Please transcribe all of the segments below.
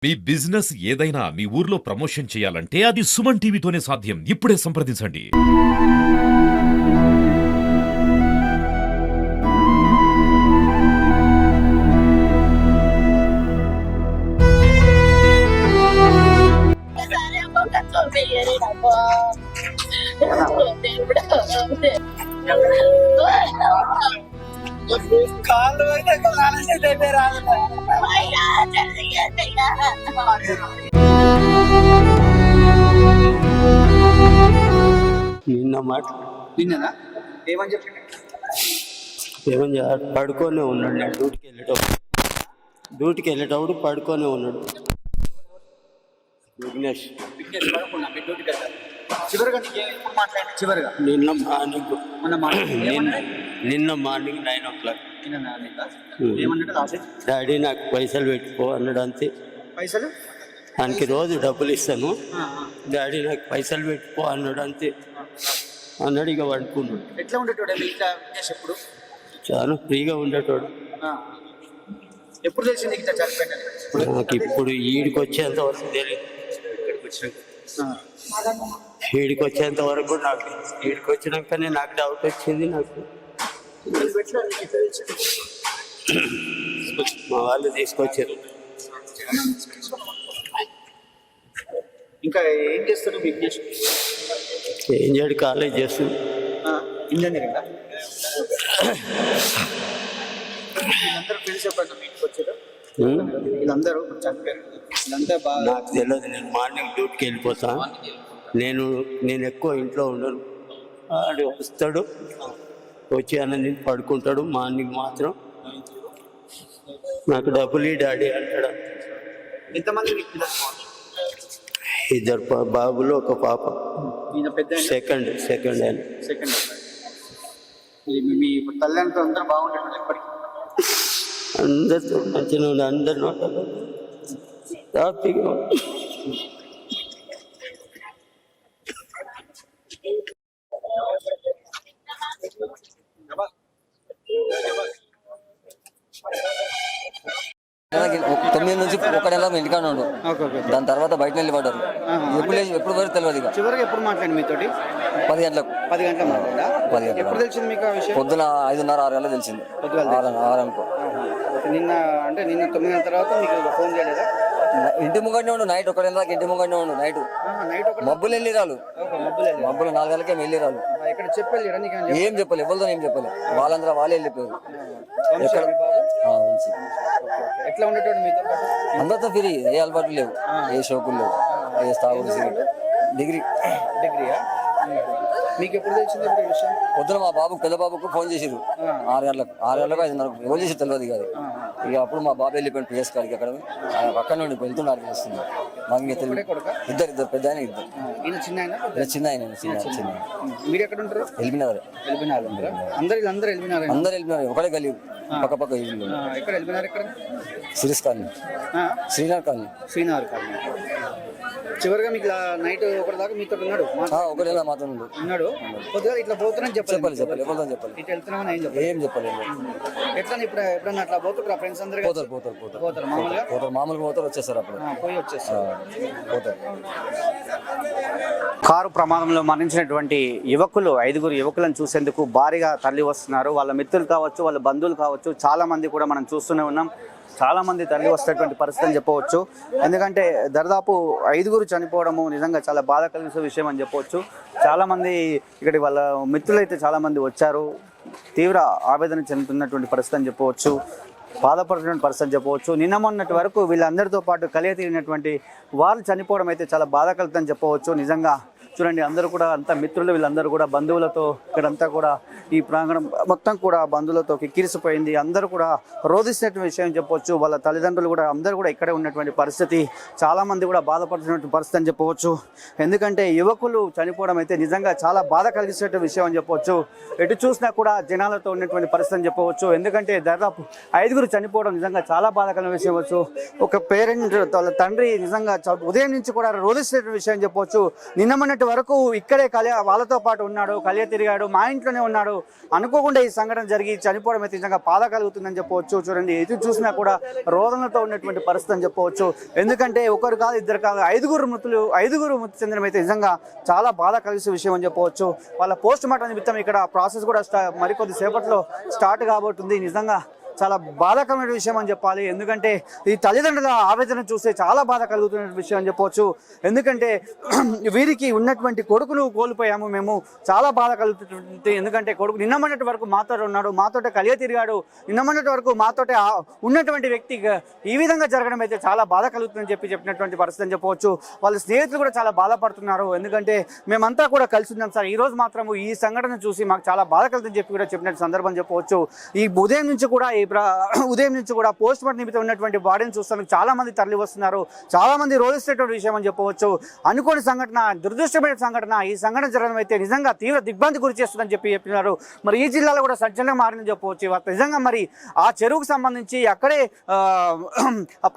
మీ business ఏదైనా మీ ఊర్లో promotion చేయాలంటే అది సుమన్ టీవీతోనే సాధ్యం. ఇప్పుడే సంప్రదించండి. నిన్న మాట నిన్ననా ఏమని చెప్పి ఏమని పడుకొనే ఉన్నాడు. నేను డ్యూటీకి వెళ్ళేటప్పుడు పడుకొనే ఉన్నాడు విఘ్నేష్. పడుకున్నా మీ డ్యూటీకి వెళ్తారు. చివరిగా నీకు ఎప్పుడు మాట్లాడి చివరిగా నిన్న మార్నింగ్ మొన్న నిన్న మార్నింగ్ 9 o'clock ఏమన్నాడు లాస్ట్ డాడీ నాకు పైసలు పెట్టుకో అన్నాడు. అంతే. పైసలు దానికి రోజు డబ్బులు ఇస్తాను, డాడీ నాకు పైసలు పెట్టుకో అన్నాడు. అంతే అన్నాడు. ఇక పడుకున్నాడు. ఎట్లా ఉండేటోడు ఇట్లా విఘ్నేష్ ఎప్పుడు చాలా ఫ్రీగా ఉండేటోడు. ఎప్పుడు తెలిసింది ఇట్లా చనిపోయింది? నాకు ఇప్పుడు ఈడికి వచ్చేంత వరకు తెలియదు. ఈడికి వచ్చేంత వరకు నాకు ఈడికి వచ్చినాకనే నాకు డౌట్ వచ్చింది. నాకు మా వాళ్ళు తీసుకొచ్చారు. ఇంకా ఏం చేస్తాడు విఘ్నేష్? ఏం చేయడు, కాలేజ్ చేస్తుంది. ఇంజనీరింగ్ వీళ్ళందరూ తెలిసి ఎప్పుడన్నా మీటికి వచ్చారు? వీళ్ళందరూ చనిపోయారు. వీళ్ళంతా బాగా నాకు తెలియదు. నేను మార్నింగ్ డ్యూటీకి వెళ్ళిపోతా. నేను ఎక్కువ ఇంట్లో ఉండను. ఆడు వస్తాడు, వచ్చి అన్నది పడుకుంటాడు. మార్నింగ్ మాత్రం నాకు డబ్బులు డాడీ అంటాడు. ఎంతమంది ఇద్దరు బాబులు, ఒక పాప. పెద్ద సెకండ్ ఆయన. సెకండ్ మీ తల్లిదండ్రులు అందరూ బాగుంటారు ఎప్పటికీ? అందరితో మంచిగా ఉండే, అందరిలో హ్యాపీగా. తొమ్మిది నుంచి ఒక నెల ఇంటికాడ ఉండు. దాని తర్వాత బయట వెళ్ళి పడ్డారు. ఎప్పుడు వరకు తెలియదు. ఇక చివరికి ఎప్పుడు మాట్లాడి మీతోటి? 10 గంటలకు. 10 గంటల మాట్లాడా? 10 గంటలకు. ఎప్పుడు తెలిసింది మీకు ఆ విషయం? పొద్దున 5:30, 6 గంటలకు తెలిసింది. 6 అనుకో. నిన్న 9 గంటల తర్వాత మీకు ఫోన్ చేయలేదా? ఇంటి ముంగడినే ఉండు. నైట్ 1 గంట దాకా ఇంటి ముంగడినే ఉండు. నైట్ మబ్బులు వెళ్ళి రాలు. మబ్బులు 4 గంటలకే వెళ్ళి రాలు. ఇక్కడ చెప్పాలి ఏం చెప్పలేదు. ఎవరితో ఏం చెప్పలేదు. వాళ్ళందరూ వాళ్ళే వెళ్ళిపోయారు. ఎట్లా ఉండేటోడు మీతో? అందరితో ఫ్రీ. ఏ అలవాట్లు లేవు, ఏ షోకులు లేవు, ఏ స్థావులు. డిగ్రీయా? మీకు ఎప్పుడు తెలిసింది విషయం? పొద్దున మా బాబుకు, పెద్ద బాబుకు ఫోన్ చేసిరు 6 గంటలకు. 5:30 ఎవరు చేసి తెలియదు కాదు. ఇక అప్పుడు మా బాబు వెళ్ళిపోయిన పిఎస్ కాడికి. అక్కడ పక్కన నుండి వెళ్తున్నాడు వస్తుంది. మాకు ఇంకా తెలియదు. ఇద్దరు పెద్ద ఆయన, ఇద్దరు చిన్న ఆయన. మీరు ఎక్కడ ఉంటారు? వెళ్ళినారు. అందరు వెళ్ళినారు. ఒకటే గలి పక్క పక్క. ఎక్కడ వెళ్ళినారు? ఎక్కడ? Series colony, Srinagar colony. చివరిగా మీకు నైట్ ఒకటి దాకా మీతో ఉన్నాడు? ఒకటేలా మాత్రం ఉన్నాడు. కొద్దిగా ఇట్లా పోతున్నా చెప్పాలి. ఎవరితో చెప్పాలి. ఇట్లా వెళ్తున్నామని ఏం చెప్పలేదు. ఎట్లా ఇప్పుడు ఎప్పుడన్నా అట్లా పోతారు ఫ్రెండ్స్ అందరూ? పోతారు మామూలుగా పోతారు, వచ్చేస్తారు. అప్పుడు పోయి వచ్చేస్తారు. పోతారు. కారు ప్రమాదంలో మరణించినటువంటి యువకులు 5 యువకులను చూసేందుకు భారీగా తరలి వస్తున్నారు. వాళ్ళ మిత్రులు కావచ్చు, వాళ్ళ బంధువులు కావచ్చు, చాలా మంది కూడా మనం చూస్తూనే ఉన్నాం. చాలా మంది తరలి వస్తున్నటువంటి పరిస్థితి అని చెప్పవచ్చు. ఎందుకంటే దాదాపు 5 చనిపోవడము నిజంగా చాలా బాధ కలిగించే విషయం అని చెప్పవచ్చు. చాలామంది ఇక్కడి వాళ్ళ మిత్రులు అయితే చాలామంది వచ్చారు. తీవ్ర ఆవేదన చెందుతున్నటువంటి పరిస్థితి అని చెప్పవచ్చు. బాధపడుతున్న పరిస్థితి అని చెప్పవచ్చు. నిన్న మొన్నటి వరకు వీళ్ళందరితో పాటు కలియ తీరినటువంటి వాళ్ళు చనిపోవడం అయితే చాలా బాధ కలుగుతుందని చెప్పవచ్చు. నిజంగా చూడండి, అందరూ కూడా అంతా మిత్రులు, వీళ్ళందరూ కూడా బంధువులతో ఇక్కడంతా కూడా ఈ ప్రాంగణం మొత్తం కూడా బంధువులతో కిక్కిరిసిపోయింది. అందరూ కూడా రోధిస్తున్నటువంటి విషయం చెప్పవచ్చు. వాళ్ళ తల్లిదండ్రులు కూడా అందరూ కూడా ఇక్కడే ఉన్నటువంటి పరిస్థితి. చాలామంది కూడా బాధపడుతున్నటువంటి పరిస్థితి అని చెప్పవచ్చు. ఎందుకంటే యువకులు చనిపోవడం అయితే నిజంగా చాలా బాధ కలిగిస్తున్నటువంటి విషయం అని చెప్పవచ్చు. ఎటు చూసినా కూడా జనాలతో ఉన్నటువంటి పరిస్థితి అని చెప్పవచ్చు. ఎందుకంటే దాదాపు 5 చనిపోవడం నిజంగా చాలా బాధ కలిగిన విషయం అవ్వచ్చు. ఒక పేరెంట్ వాళ్ళ తండ్రి నిజంగా ఉదయం నుంచి కూడా రోధిస్తున్నటువంటి విషయం చెప్పవచ్చు. నిన్న మొన్నటి వరకు ఇక్కడే వాళ్ళతో పాటు ఉన్నాడు, కలియ తిరిగాడు, మా ఇంట్లోనే ఉన్నాడు. అనుకోకుండా ఈ సంఘటన జరిగి చనిపోవడం అయితే నిజంగా బాధ కలుగుతుందని చెప్పవచ్చు. చూడండి, ఎటు చూసినా కూడా రోదనతో ఉన్నటువంటి పరిస్థితి అని చెప్పవచ్చు. ఎందుకంటే ఒకరు కాదు, ఇద్దరు కాదు, ఐదుగురు మృతి చెందడం అయితే నిజంగా చాలా బాధ కలిసే విషయం అని చెప్పవచ్చు. వాళ్ళ పోస్ట్ మార్టం నిమిత్తం ఇక్కడ ప్రాసెస్ కూడా మరికొద్ది సేపట్లో స్టార్ట్ కాబోతుంది. నిజంగా చాలా బాధాకరమైన విషయం అని చెప్పాలి. ఎందుకంటే ఈ తల్లిదండ్రుల ఆవేదన చూస్తే చాలా బాధ కలుగుతున్న విషయం అని చెప్పవచ్చు. ఎందుకంటే వీరికి ఉన్నటువంటి కొడుకును కోల్పోయాము మేము, చాలా బాధ కలుగుతుంది. ఎందుకంటే కొడుకు నిన్నమన్నటి వరకు మాతో ఉన్నాడు, మాతోటే కలియ తిరిగాడు, నిన్నమన్నటి వరకు మాతోటే ఉన్నటువంటి వ్యక్తి ఈ విధంగా జరగడం అయితే చాలా బాధ కలుగుతుందని చెప్పినటువంటి పరిస్థితి అని చెప్పవచ్చు. వాళ్ళ స్నేహితులు కూడా చాలా బాధపడుతున్నారు. ఎందుకంటే మేమంతా కూడా కలిసి ఉన్నాం సార్, ఈ రోజు మాత్రము ఈ సంఘటన చూసి మాకు చాలా బాధ కలుగుతుందని చెప్పి కూడా చెప్పినట్టు సందర్భం చెప్పవచ్చు. ఈ ఉదయం నుంచి కూడా పోస్ట్ మార్టం నిమిత్తం ఉన్నటువంటి బాడీని చూస్తానికి చాలా మంది తరలి వస్తున్నారు. చాలా మంది రోధిస్తున్నటువంటి విషయం అని చెప్పవచ్చు. అనుకోని సంఘటన, దురదృష్టమైన సంఘటన. ఈ సంఘటన జరగడం అయితే నిజంగా తీవ్ర దిగ్భ్రాంతి గురి చేస్తుందని చెప్పినారు. మరి ఈ జిల్లాలో కూడా సంచలనం మారిందని చెప్పవచ్చు. నిజంగా మరి ఆ చెరువుకు సంబంధించి అక్కడే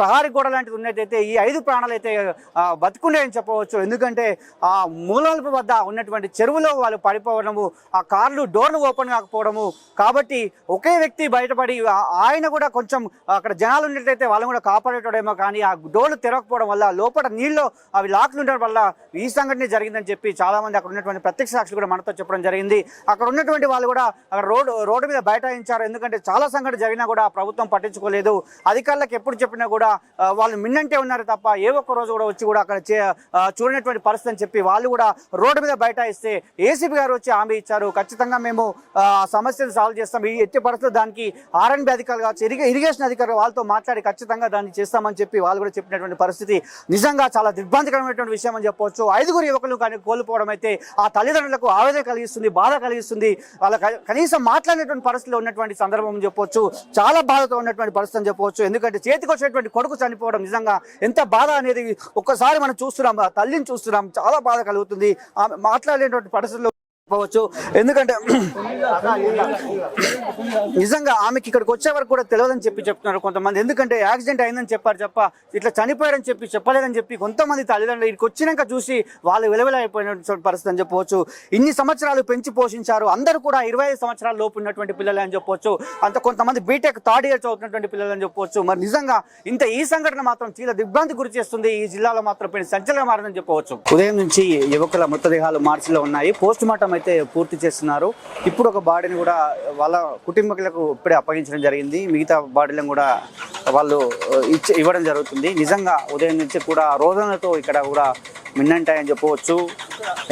ప్రహారీ గోడ లాంటిది ఉన్నట్టయితే ఈ 5 ప్రాణాలు అయితే బతుకుండేయని చెప్పవచ్చు. ఎందుకంటే ఆ మూలవలపు వద్ద ఉన్నటువంటి చెరువులో వాళ్ళు పడిపోవడము, ఆ కార్లు డోర్లు ఓపెన్ కాకపోవడము. కాబట్టి ఒకే వ్యక్తి బయటపడి ఆయన కూడా కొంచెం అక్కడ జనాలు ఉన్నట్టయితే వాళ్ళని కూడా కాపాడేటోడేమో, కానీ ఆ డోర్లు తెరవకపోవడం వల్ల లోపల నీళ్ళు అవి లాక్లు ఉండడం వల్ల ఈ సంఘటన జరిగిందని చెప్పి చాలా మంది అక్కడ ఉన్నటువంటి ప్రత్యక్ష సాక్షులు కూడా మనతో చెప్పడం జరిగింది. అక్కడ ఉన్నటువంటి వాళ్ళు కూడా అక్కడ రోడ్డు మీద బైఠాయించారు. ఎందుకంటే చాలా సంఘటన జరిగినా కూడా ప్రభుత్వం పట్టించుకోలేదు. అధికారులకు ఎప్పుడు చెప్పినా కూడా వాళ్ళు మిన్నంటే ఉన్నారు తప్ప ఏ ఒక్క రోజు కూడా వచ్చి కూడా అక్కడ చూడనటువంటి పరిస్థితి అని చెప్పి వాళ్ళు కూడా రోడ్డు మీద బైఠాయిస్తే ఏసీపీ గారు వచ్చి హామీ ఇచ్చారు, ఖచ్చితంగా మేము సమస్యలు సాల్వ్ చేస్తాం, ఈ ఎట్టి పరిస్థితులు దానికి ఆర్ఎండ్బి అధికారులు కావచ్చు, ఇరిగేషన్ అధికారులు వాళ్ళతో మాట్లాడి ఖచ్చితంగా దాన్ని చేస్తామని చెప్పి వాళ్ళు కూడా చెప్పినటువంటి పరిస్థితి నిజంగా చాలా దిగ్భ్రాంతికరమైనటువంటి విషయం అని చెప్పవచ్చు. 5 యువకులు కానీ కోల్పోవడం అయితే ఆ తల్లిదండ్రులకు ఆవేదన కలిగిస్తుంది, బాధ కలిగిస్తుంది. వాళ్ళ కనీసం మాట్లాడినటువంటి పరిస్థితిలో ఉన్నటువంటి సందర్భం అని చెప్పవచ్చు. చాలా బాధతో ఉన్నటువంటి పరిస్థితి అని చెప్పవచ్చు. ఎందుకంటే చేతికి వచ్చేటువంటి కొడుకు చనిపోవడం నిజంగా ఎంత బాధ అనేది ఒక్కసారి మనం చూస్తున్నాం, ఆ తల్లిని చూస్తున్నాం, చాలా బాధ కలుగుతుంది. ఆమె మాట్లాడేటువంటి పరిస్థితుల్లో చెప్పవచ్చు. ఎందుకంటే నిజంగా ఆమెకి ఇక్కడికి వచ్చే వరకు కూడా తెలియదని చెప్తున్నారు కొంతమంది. ఎందుకంటే యాక్సిడెంట్ అయిందని చెప్పారు తప్ప ఇట్లా చనిపోయారని చెప్పలేదని చెప్పి కొంతమంది తల్లిదండ్రులు ఇక్కడికి వచ్చినాక చూసి వాళ్ళు విలువలైపోయిన పరిస్థితి అని చెప్పవచ్చు. ఇన్ని సంవత్సరాలు పెంచి పోషించారు, అందరూ కూడా 25 సంవత్సరాల లోపు ఉన్నటువంటి పిల్లలు అని చెప్పవచ్చు. అంత కొంతమంది బీటెక్ 3rd ఇయర్ చదువుతున్నటువంటి పిల్లలు అని చెప్పవచ్చు. మరి నిజంగా ఈ సంఘటన మాత్రం చాలా దిగ్భ్రాంతి గురి చేస్తుంది. ఈ జిల్లాలో మాత్రం సంచలనం మారిందని చెప్పవచ్చు. ఉదయం నుంచి యువకుల మృతదేహాలు మార్చిలో ఉన్నాయి. పోస్ట్ మార్టం అయితే పూర్తి చేస్తున్నారు. ఇప్పుడు ఒక బాడీని కూడా వాళ్ళ కుటుంబీకులకు ఇప్పుడే అప్పగించడం జరిగింది. మిగతా బాడీలను కూడా వాళ్ళు ఇవ్వడం జరుగుతుంది. నిజంగా ఉదయం నుంచి కూడా రోదనలతో ఇక్కడ కూడా మిన్నంటాయని చెప్పవచ్చు.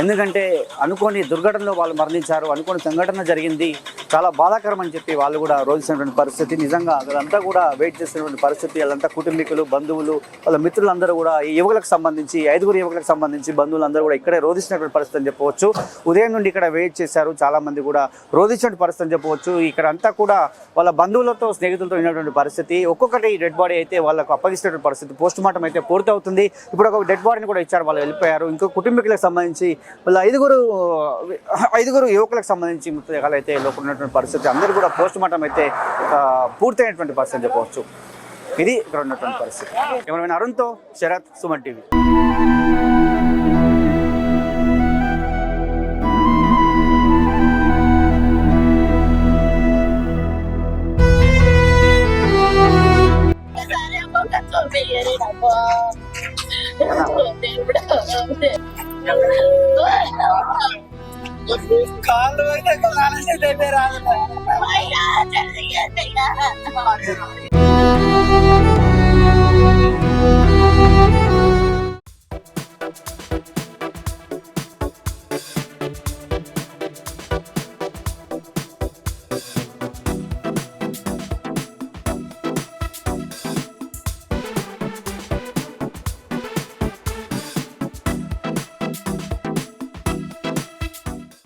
ఎందుకంటే అనుకోని దుర్ఘటనలో వాళ్ళు మరణించారు, అనుకోని సంఘటన జరిగింది, చాలా బాధాకరం అని చెప్పి వాళ్ళు కూడా రోధిస్తున్నటువంటి పరిస్థితి. నిజంగా వాళ్ళంతా కూడా వెయిట్ చేస్తున్నటువంటి పరిస్థితి. వాళ్ళంతా కుటుంబీకులు, బంధువులు, వాళ్ళ మిత్రులందరూ కూడా ఈ యువకులకు సంబంధించి 5 యువకులకు సంబంధించి బంధువులందరూ కూడా ఇక్కడే రోధిస్తున్నటువంటి పరిస్థితి అని చెప్పవచ్చు. ఉదయం నుండి ఇక్కడ వెయిట్ చేశారు, చాలా మంది కూడా రోధించినటువంటి పరిస్థితి అని చెప్పవచ్చు. ఇక్కడ అంతా కూడా వాళ్ళ బంధువులతో, స్నేహితులతో ఉన్నటువంటి పరిస్థితి. ఒక్కొక్కటి డెడ్ బాడీ అయితే వాళ్ళకు అప్పగిస్తున్నటువంటి పరిస్థితి. పోస్ట్ మార్టం అయితే పూర్తి అవుతుంది. ఇప్పుడు ఒక డెడ్ బాడీని కూడా ఇచ్చారు, వాళ్ళు వెళ్ళిపోయారు. ఇంకో కుటుంబీకులకు సంబంధించి వాళ్ళ 5 యువకులకు సంబంధించి మృతదేహాలు అయితే లోపల ఉన్నటువంటి పరిస్థితి. అందరూ కూడా పోస్ట్ మార్టం అయితే పూర్తయినటువంటి పరిస్థితి అని చెప్పవచ్చు. ఇది ఇక్కడ ఉన్నటువంటి పరిస్థితి. ఏమైనా అరుణ్తో శరత్, సుమన్ టీవీ. కాళ్ళు అయితే రాదు.